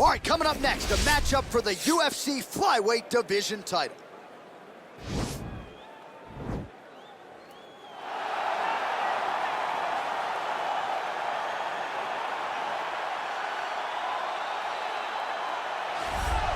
All right, coming up next, a matchup for the UFC flyweight division title.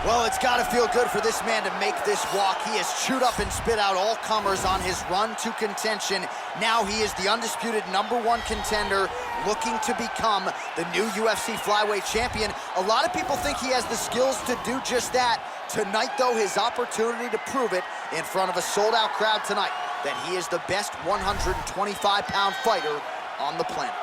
Well, it's got to feel good for this man to make this walk. He has chewed up and spit out all comers on his run to contention. Now he is the undisputed #1 contender, looking to become the new UFC flyweight champion. A lot of people think he has the skills to do just that. Tonight, though, his opportunity to prove it in front of a sold-out crowd tonight, that he is the best 125-pound fighter on the planet.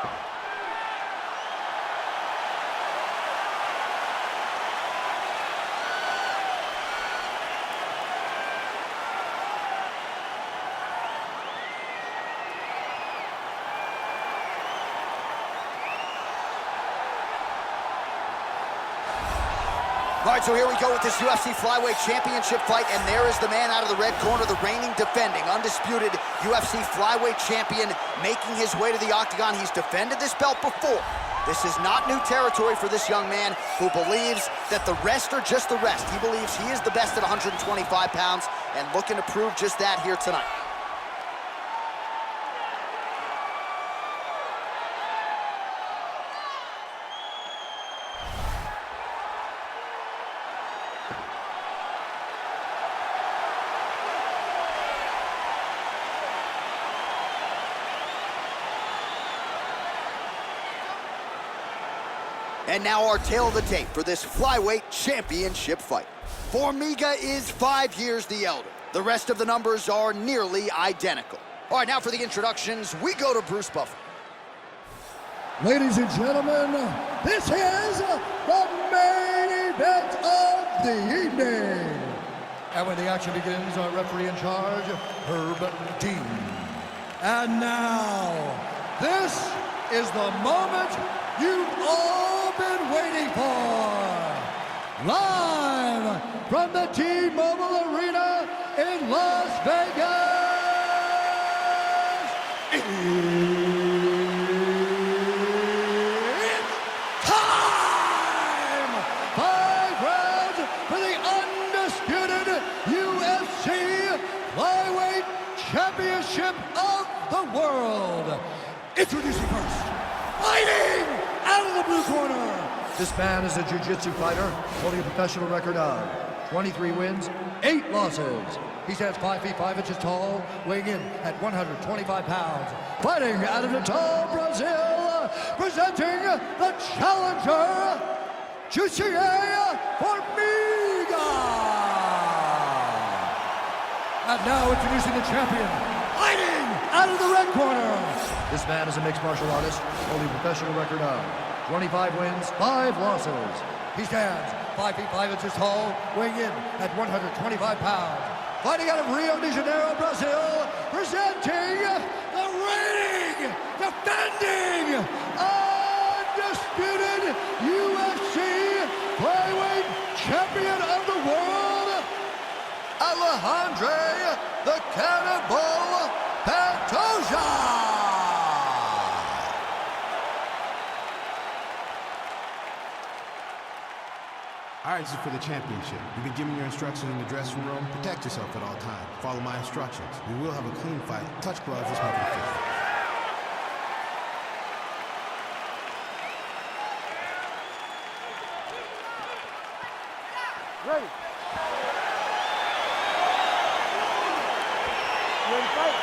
All right, so here we go with this UFC flyweight championship fight, and there is the man out of the red corner, the reigning, defending, undisputed UFC flyweight champion, making his way to the octagon. He's defended this belt before. This is not new territory for this young man who believes that the rest are just the rest. He believes he is the best at 125 pounds and looking to prove just that here tonight. And now our tale of the tape for this flyweight championship fight. Formiga is 5 years the elder. The rest of the numbers are nearly identical. All right, now for the introductions, we go to Bruce Buffer. Ladies and gentlemen, this is the main event of the evening. And when the action begins, our referee in charge, Herb Dean. And now, this is the moment you've all been waiting for. Live from the T-Mobile Arena in Las Vegas. It's time! 5 rounds for the undisputed UFC Flyweight Championship of the world. Introducing first, fighting out of the blue corner. This man is a jiu-jitsu fighter holding a professional record of 23 wins, 8 losses. He stands 5 feet 5 inches tall, weighing in at 125 pounds. Fighting out of Natal, Brazil, presenting the challenger, Jussier Formiga. And now introducing the champion, fighting out of the red corner. This man is a mixed martial artist, holding a professional record of 25 wins, 5 losses. He stands 5 feet 5 inches tall, weighing in at 125 pounds. Fighting out of Rio de Janeiro, Brazil, presenting the reigning, defending, undisputed UFC flyweight champion of the world, Alexandre the Cannibal Pantoja. All right, this is for the championship. You've been given your instructions in the dressing room. Protect yourself at all times. Follow my instructions. We will have a clean fight. Touch gloves. Let's make it official. Ready. You ready to fight?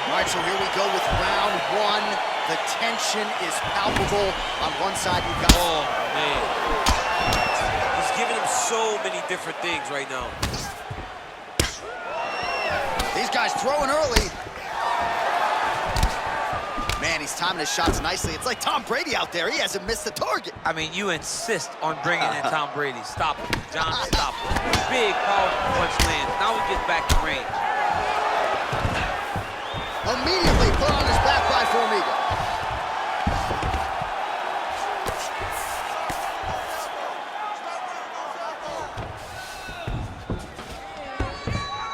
All right, so here we go with round 1. The tension is palpable. On one side, you've got... Oh, man. He's giving him so many different things right now. These guys throwing early. Man, he's timing his shots nicely. It's like Tom Brady out there. He hasn't missed the target. I mean, you insist on bringing in Tom Brady. Stop him, John, stop him. Big, powerful punch lands. Now he gets back to range. Immediately put on his back by Formiga.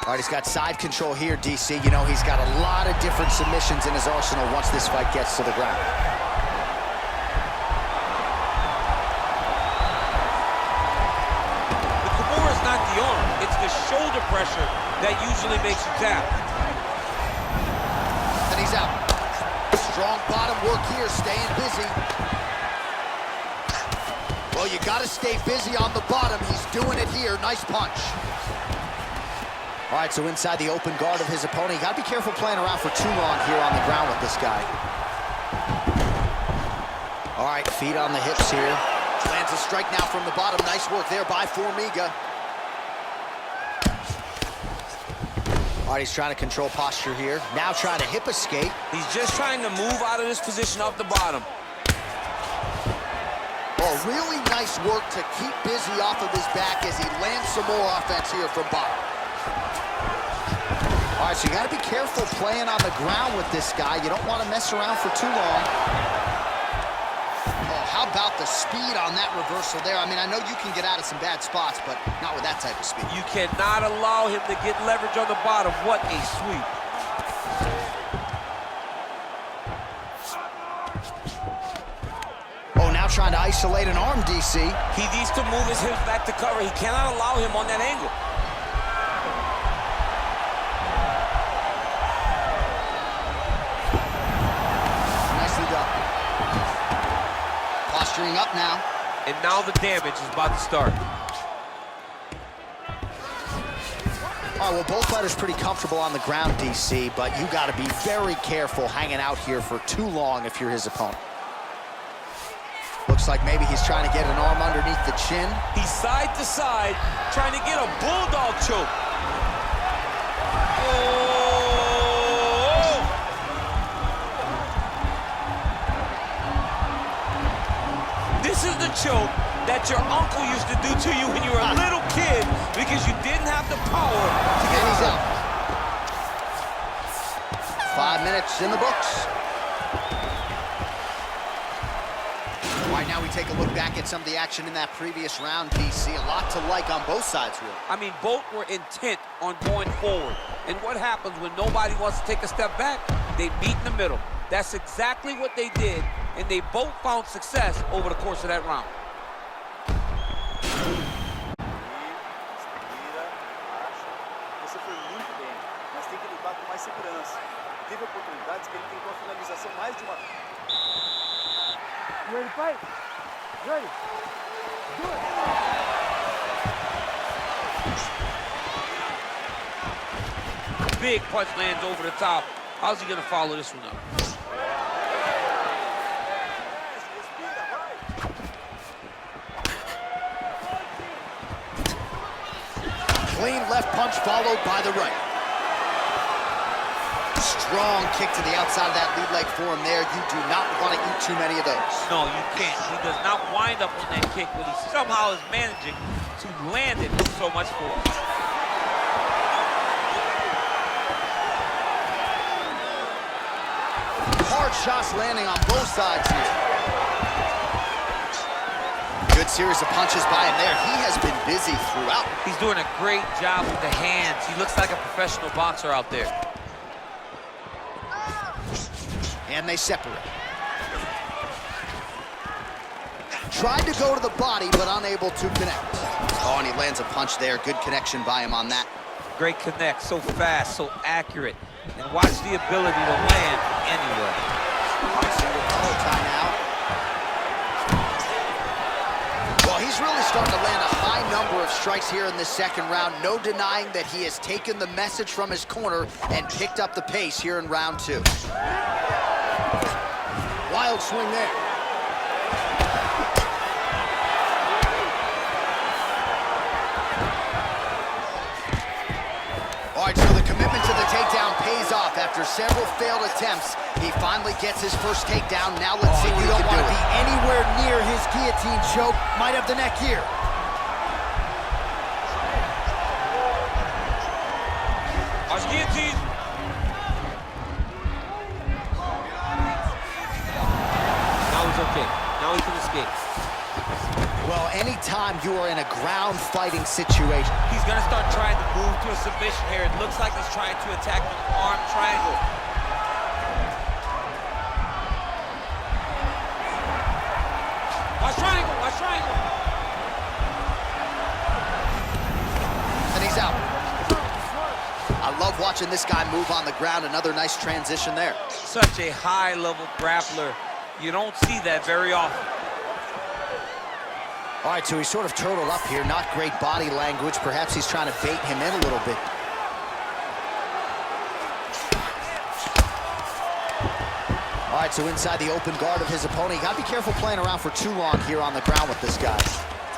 All right, he's got side control here, DC. You know, he's got a lot of different submissions in his arsenal once this fight gets to the ground. the shoulder pressure that usually makes you tap. And he's out. Strong bottom work here, staying busy. Well, you gotta stay busy on the bottom. He's doing it here. Nice punch. All right, so inside the open guard of his opponent. You gotta be careful playing around for too long here on the ground with this guy. All right, feet on the hips here. Lands a strike now from the bottom. Nice work there by Formiga. All right, he's trying to control posture here. Now trying to hip escape. He's just trying to move out of this position off the bottom. Oh, really nice work to keep busy off of his back as he lands some more offense here from bottom. All right, so you got to be careful playing on the ground with this guy. You don't want to mess around for too long. Oh, how about the speed on that reversal there? I mean, I know you can get out of some bad spots, but not with that type of speed. You cannot allow him to get leverage on the bottom. What a sweep. Oh, now trying to isolate an arm, DC. He needs to move his hips back to cover. He cannot allow him on that angle. Nicely done. Posturing up now. And now the damage is about to start. All right, well, both fighters pretty comfortable on the ground, DC, but you got to be very careful hanging out here for too long if you're his opponent. Looks like maybe he's trying to get an arm underneath the chin. He's side to side, trying to get a bulldog choke. Oh! This is the choke that your uncle used to do to you when you were a little kid because you didn't have the power to get He's out. out. 5 minutes in the books. All right, now we take a look back at some of the action in that previous round, DC. A lot to like on both sides, really. I mean, both were intent on going forward. And what happens when nobody wants to take a step back? They meet in the middle. That's exactly what they did, and they both found success over the course of that round. Você foi muito bem, mas tem que lutar com mais segurança. Teve oportunidades que ele tentou a finalização mais de uma... You ready to fight? Ready. Do it. Big punch lands over the top. How's he gonna follow this one up? Clean left punch followed by the right. Strong kick to the outside of that lead leg for him there. You do not want to eat too many of those. No, you can't. He does not wind up on that kick, but he somehow is managing to land it with so much force. Hard shots landing on both sides here. Good series of punches by him there. He has been busy throughout. He's doing a great job with the hands. He looks like a professional boxer out there. And they separate. Tried to go to the body, but unable to connect. Oh, and he lands a punch there. Good connection by him on that. Great connect, so fast, so accurate. And watch the ability to land anywhere. All right, single collar tie now. Well, he's really starting to land a high number of strikes here in this second round. No denying that he has taken the message from his corner and picked up the pace here in round two. Wild swing there. All right, so the commitment to the takedown pays off. After several failed attempts, he finally gets his first takedown. Now let's see if he can do it. You don't want to be anywhere near his guillotine choke. Might have the neck here. Watch guillotine. Now he's okay. Now he can escape. Well, anytime you are in a ground fighting situation, He's gonna start trying to move to a submission here. It looks like he's trying to attack with an arm triangle. Watch triangle, watch triangle. and he's out. watching this guy move on the ground. Another nice transition there. Such a high-level grappler. You don't see that very often. All right, so he's sort of turtled up here. Not great body language. Perhaps he's trying to bait him in a little bit. All right, so inside the open guard of his opponent. You got to be careful playing around for too long here on the ground with this guy.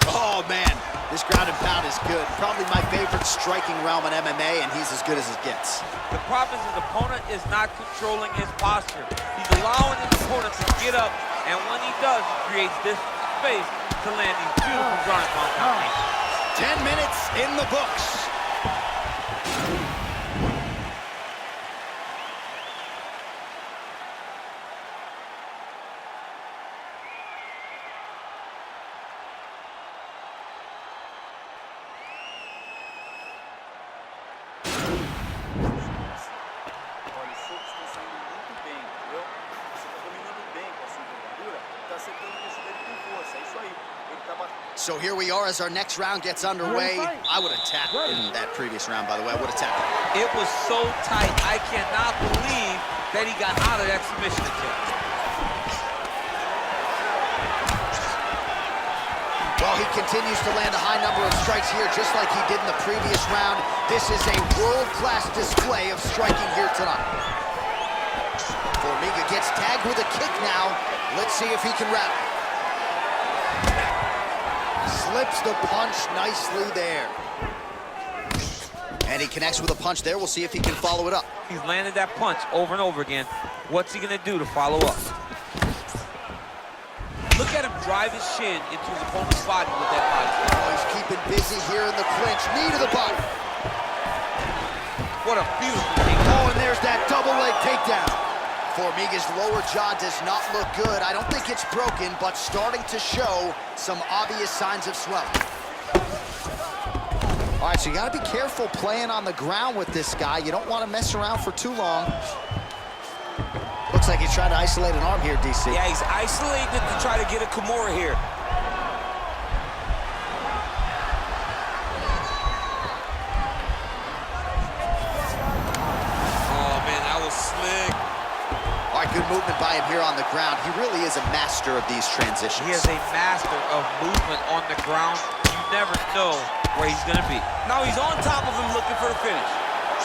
Oh, man, this ground and pound is good. Probably my favorite striking realm in MMA, and he's as good as it gets. The problem is his opponent is not controlling his posture. He's allowing his opponent to get up, and when he does, he creates this space to land these beautiful ground and pound combinations. 10 minutes in the books. So here we are as our next round gets underway. I would have tapped in that previous round, by the way. I would have tapped. It was so tight. I cannot believe that he got out of that submission attempt. Well, he continues to land a high number of strikes here, just like he did in the previous round. This is a world-class display of striking here tonight. Formiga gets tagged with a kick now. Let's see if he can rally. Slips the punch nicely there. And he connects with a punch there. We'll see if he can follow it up. He's landed that punch over and over again. What's he gonna do to follow up? Look at him drive his shin into his opponent's body with that body. Oh, he's keeping busy here in the clinch. Knee to the body. What a beautiful takedown. Oh, and there's that double leg takedown. Formiga's lower jaw does not look good. I don't think it's broken, but starting to show some obvious signs of swelling. All right, so you got to be careful playing on the ground with this guy. You don't want to mess around for too long. Looks like he's trying to isolate an arm here, DC. Yeah, he's isolated to try to get a Kimura here. Oh, man, that was slick. All right, good movement by him here on the ground. He really is a master of these transitions. He is a master of movement on the ground. You never know where he's going to be. Now he's on top of him looking for the finish.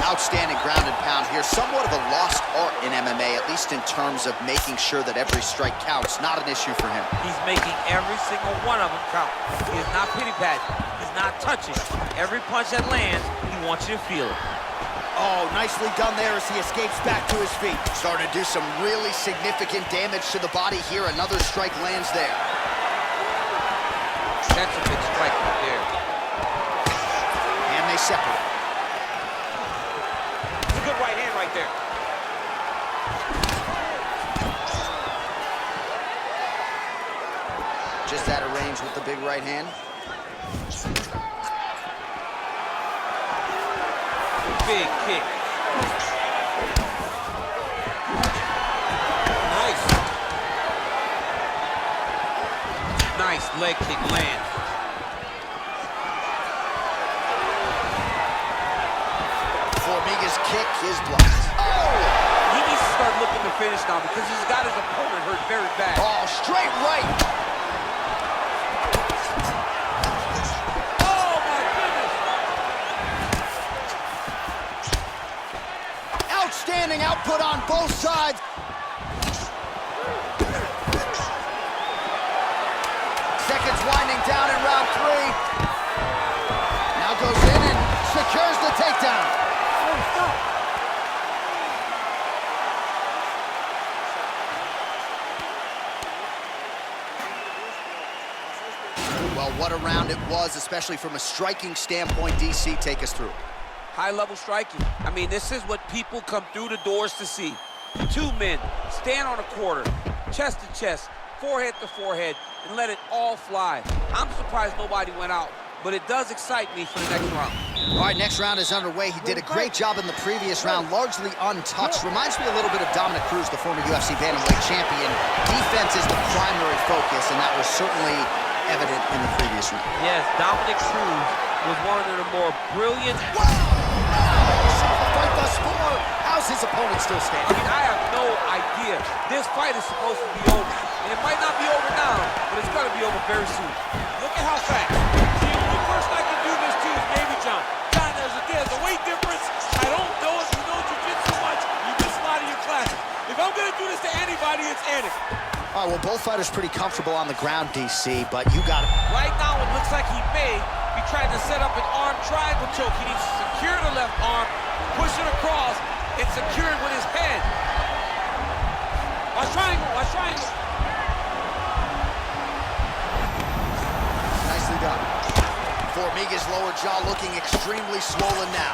Outstanding ground and pound here. Somewhat of a lost art in MMA, at least in terms of making sure that every strike counts. Not an issue for him. He's making every single one of them count. He is not pity-patting. He's not touching. Every punch that lands, he wants you to feel it. Oh, nicely done there as he escapes back to his feet. Starting to do some really significant damage to the body here. Another strike lands there. That's a big strike right there. And they separate. It's a good right hand right there. Just out of range with the big right hand. Big kick. Nice. Nice leg kick land. Formiga's kick is blocked. Oh! He needs to start looking to finish now because he's got his opponent hurt very bad. Oh, straight right. Outstanding output on both sides. Seconds winding down in round 3. Now goes in and secures the takedown. Well, what a round it was, especially from a striking standpoint. DC, take us through. High-level striking. I mean, this is what people come through the doors to see. Two men stand on a quarter, chest to chest, forehead to forehead, and let it all fly. I'm surprised nobody went out, but it does excite me for the next round. All right, next round is underway. He did a great job in the previous round, largely untouched. Reminds me a little bit of Dominic Cruz, the former UFC bantamweight champion. Defense is the primary focus, and that was certainly evident in the previous round. Yes, Dominic Cruz was one of the more brilliant. The fight thus score. How's his opponent still I standing? mean, I have no idea. This fight is supposed to be over. And it might not be over now, but it's going to be over very soon. Look at how fast. The only person I can do this to is maybe John. John, there's a weight difference. I don't know if you know jiu-jitsu much. You miss a lot of your classes. If I'm going to do this to anybody, it's Anik. All right, well, both fighters pretty comfortable on the ground, DC, but you got it. Right now, it looks like he may be trying to set up an arm triangle choke. He needs to secure the left arm, push it across, and secure it with his head. Watch triangle, watch triangle. Nicely done. Formiga's lower jaw looking extremely swollen now.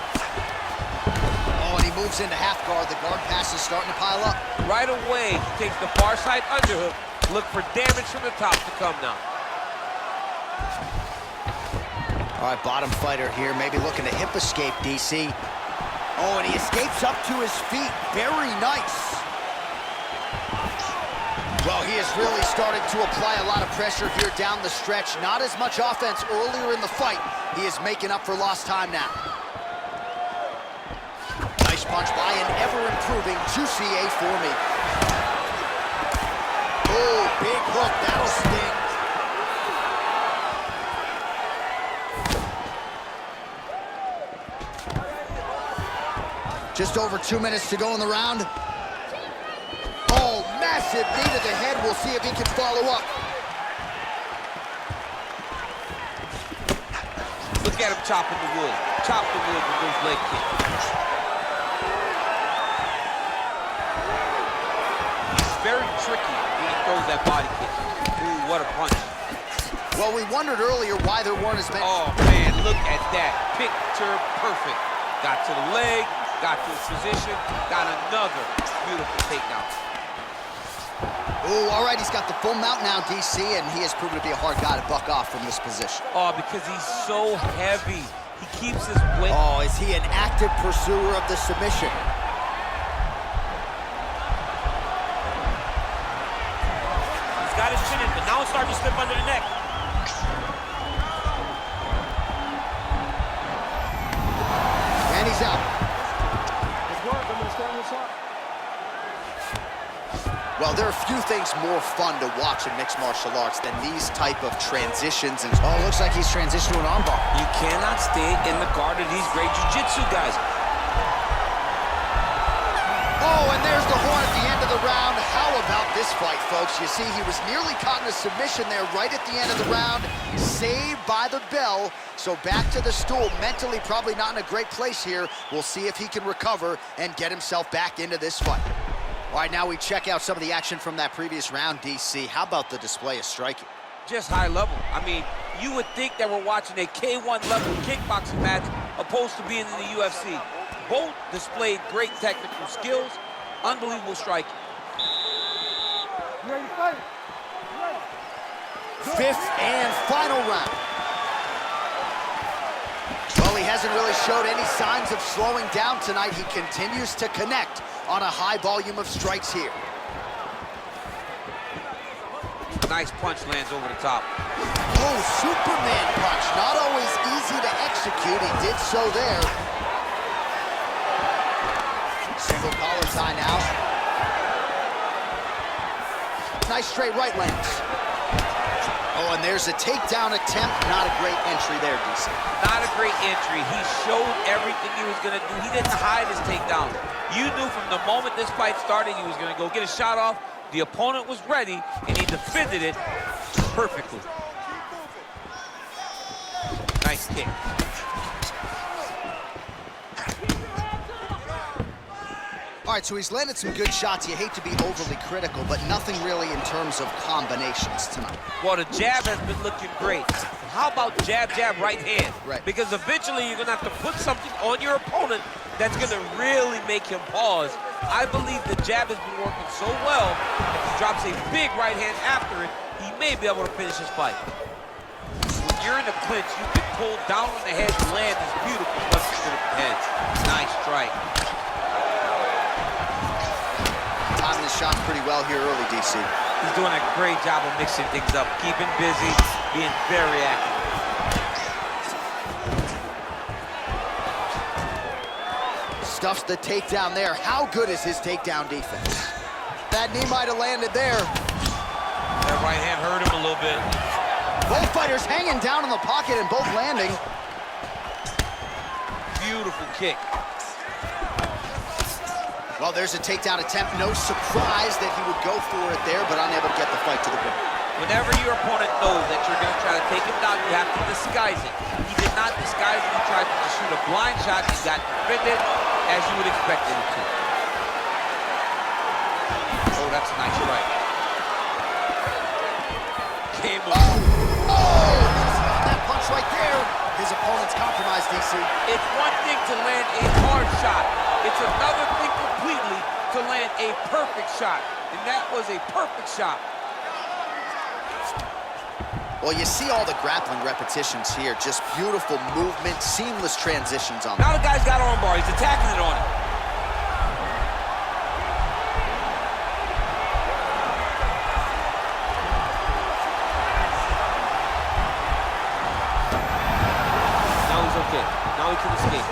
Oh, and he moves into half guard. The guard pass is starting to pile up. Right away, he takes the far side underhook. Look for damage from the top to come now. All right, bottom fighter here, maybe looking to hip escape, DC. Oh, and he escapes up to his feet. Very nice. Well, he has really started to apply a lot of pressure here down the stretch. Not as much offense earlier in the fight. He is making up for lost time now. Nice punch by an ever-improving Jussier Formiga. Oh, big hook. That'll sting. Just over 2 minutes to go in the round. Oh, massive knee to the head. We'll see if he can follow up. Look at him chopping the wood. Chop the wood with those leg kicks. He's very tricky when he throws that body kick. Ooh, what a punch. Well, we wondered earlier why there weren't as many. Oh, man, look at that. Picture perfect. Got to the leg, got to his position, got another beautiful takedown. Oh, all right, he's got the full mount now, DC, and he has proven to be a hard guy to buck off from this position. Oh, because he's so heavy. He keeps his weight. Oh, is he an active pursuer of the submission? He's got his chin in, but now it's starting to slip under the neck. And he's out. Good work. I'm going to stay on the top. Well, there are few things more fun to watch in mixed martial arts than these type of transitions. And oh, looks like he's transitioned to an armbar. You cannot stay in the guard of these great jiu-jitsu guys. Oh, and there's the horn at the end of the round. How about this fight, folks? You see, he was nearly caught in a submission there right at the end of the round. Saved by the bell. So back to the stool. Mentally probably not in a great place here. We'll see if he can recover and get himself back into this fight. All right, now we check out some of the action from that previous round, DC. How about the display of striking? Just high level. I mean, you would think that we're watching a K1 level kickboxing match opposed to being in the UFC. Both displayed great technical skills, unbelievable striking. You ready to fight? Fifth and final round. Well, he hasn't really showed any signs of slowing down tonight. He continues to connect on a high volume of strikes here. Nice punch lands over the top. Oh, Superman punch. Not always easy to execute. He did so there. Single collar tie now. Nice straight right lands. Oh, and there's a takedown attempt. Not a great entry there, DC. Not a great entry. He showed everything he was going to do. He didn't hide his takedown. You knew from the moment this fight started he was going to go get a shot off. The opponent was ready, and he defended it perfectly. Nice kick. All right, so he's landed some good shots. You hate to be overly critical, but nothing really in terms of combinations tonight. Well, the jab has been looking great. How about jab, jab, right hand? Right. Because eventually you're going to have to put something on your opponent that's going to really make him pause. I believe the jab has been working so well, if he drops a big right hand after it, he may be able to finish his fight. When you're in a clinch, you can pull down on the head and land these beautiful punches to the head. Nice strike. Timing the shots pretty well here early, DC. He's doing a great job of mixing things up, keeping busy, being very active. stuffs the takedown there. How good is his takedown defense? That knee might have landed there. That right hand hurt him a little bit. Both fighters hanging down in the pocket and both landing. Beautiful kick. Well, there's a takedown attempt. No surprise that he would go for it there, but unable to get the fight to the ground. Whenever your opponent knows that you're going to try to take him down, you have to disguise it. He did not disguise it. He tried to shoot a blind shot. He got defended as you would expect him to. Oh, that's a nice right. Came with that punch right there. His opponent's compromised, DC. It's one thing to land a hard shot. It's another thing completely to land a perfect shot. And that was a perfect shot. Well, you see all the grappling repetitions here. Just beautiful movement, seamless transitions on Now the guy's got arm bar. He's attacking it on him. Now he's okay. Now he can escape.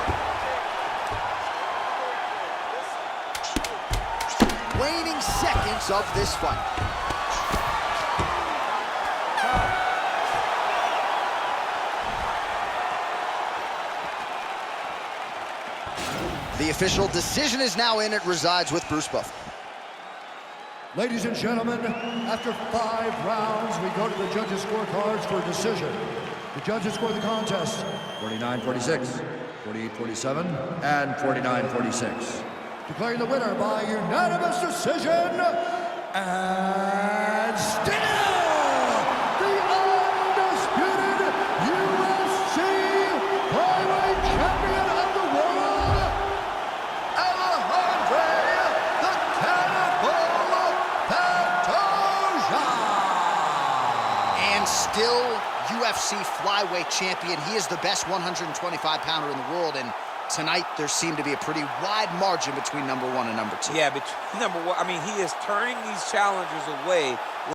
waning seconds of this fight. The official decision is now in. It resides with Bruce Buffer. Ladies and gentlemen, after 5 rounds, we go to the judges' scorecards for a decision. The judges score the contest 49-46, 48-47, and 49-46. Declaring the winner by unanimous decision, and still the undisputed UFC flyweight champion of the world, Alexandre the Cannibal Pantoja. And still UFC flyweight champion. He is the best 125-pounder in the world, and tonight there seemed to be a pretty wide margin between number 1 and number 2. Yeah, but number 1, I mean, he is turning these challengers away